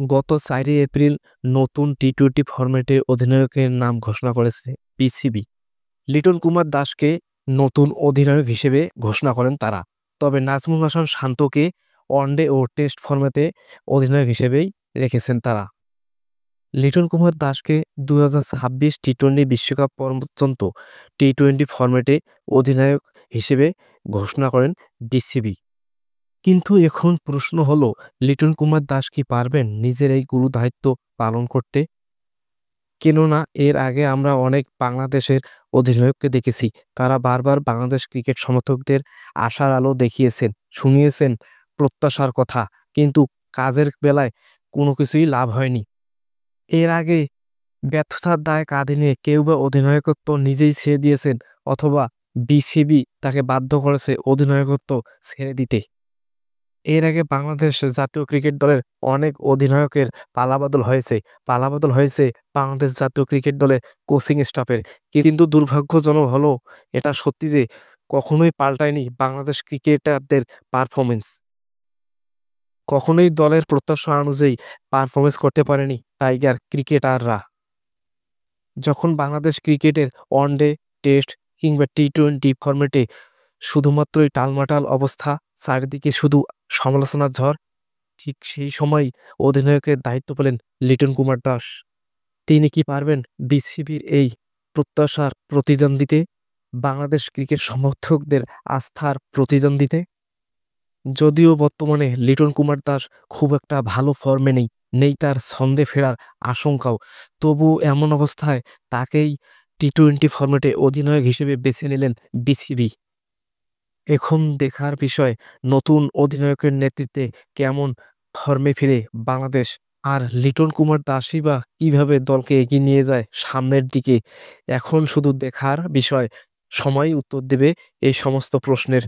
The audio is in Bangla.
গত 4 এপ্রিল নতুন টি-টোয়েন্টি ফরম্যাটে অধিনায়কের নাম ঘোষণা করেছে বিসিবি। লিটন কুমার দাসকে নতুন অধিনায়ক হিসেবে ঘোষণা করেন তারা। তবে নাজমুল হাসান শান্তকে ওয়ানডে ও টেস্ট ফরম্যাটে অধিনায়ক হিসেবেই রেখেছেন তারা। লিটন কুমার দাসকে 2026 টি-টোয়েন্টি বিশ্বকাপ পর্যন্ত টি-টোয়েন্টি ফরম্যাটে অধিনায়ক হিসেবে ঘোষণা করেন বিসিবি। কিন্তু এখন প্রশ্ন হলো, লিটন কুমার দাস কি পারবেন নিজের এই গুরু দায়িত্ব পালন করতে? কেননা এর আগে আমরা অনেক বাংলাদেশের অধিনায়ককে দেখেছি, তারা বারবার বাংলাদেশ ক্রিকেট সমর্থকদের আশার আলো দেখিয়েছেন, শুনিয়েছেন প্রত্যাশার কথা, কিন্তু কাজের বেলায় কোনো কিছুই লাভ হয়নি। এর আগে ব্যর্থতার দায় কাঁধে নিয়ে কেউ বা অধিনায়কত্ব নিজেই ছেড়ে দিয়েছেন, অথবা বিসিবি তাকে বাধ্য করেছে অধিনায়কত্ব ছেড়ে দিতে। এর আগে বাংলাদেশ জাতীয় ক্রিকেট দলের অনেক অধিনায়কের পালাবদল হয়েছে। পালাবদল হয়েছে বাংলাদেশ জাতীয় ক্রিকেট দলের কোচিং স্টাফের। কিন্তু দুর্ভাগ্যজনক হলো এটা সত্যি যে কখনোই পাল্টায়নি বাংলাদেশ ক্রিকেটারদের পারফরমেন্স। কখনোই দলের প্রত্যাশা অনুযায়ী পারফরমেন্স করতে পারেনি টাইগার ক্রিকেটাররা। যখন বাংলাদেশ ক্রিকেটের ওয়ানডে, টেস্ট কিংবা টি-টোয়েন্টি ফরম্যাটে শুধুমাত্রই টালমাটাল অবস্থা, চারিদিকে শুধু সমালোচনার ঝড়, ঠিক সেই সময় অধিনায়কের দায়িত্ব পেলেন লিটন কুমার দাস। তিনি কি পারবেন বিসিবির এই প্রত্যাশার প্রতিদান দিতে, বাংলাদেশ ক্রিকেট সমর্থকদের আস্থার প্রতিদান দিতে? যদিও বর্তমানে লিটন কুমার দাস খুব একটা ভালো ফর্মে নেই, নেই তার ছন্দে ফেরার আশঙ্কাও, তবু এমন অবস্থায় তাকেই টি-টোয়েন্টি ফরম্যাটে অধিনায়ক হিসেবে বেছে নিলেন বিসিবি। এখন দেখার বিষয়, নতুন অধিনায়কের নেতৃত্বে কেমন ফর্মে ফিরে বাংলাদেশ, আর লিটন কুমার দাসই বা কিভাবে দলকে এগিয়ে নিয়ে যায় সামনের দিকে। এখন শুধু দেখার বিষয়, সময়ই উত্তর দেবে এই সমস্ত প্রশ্নের।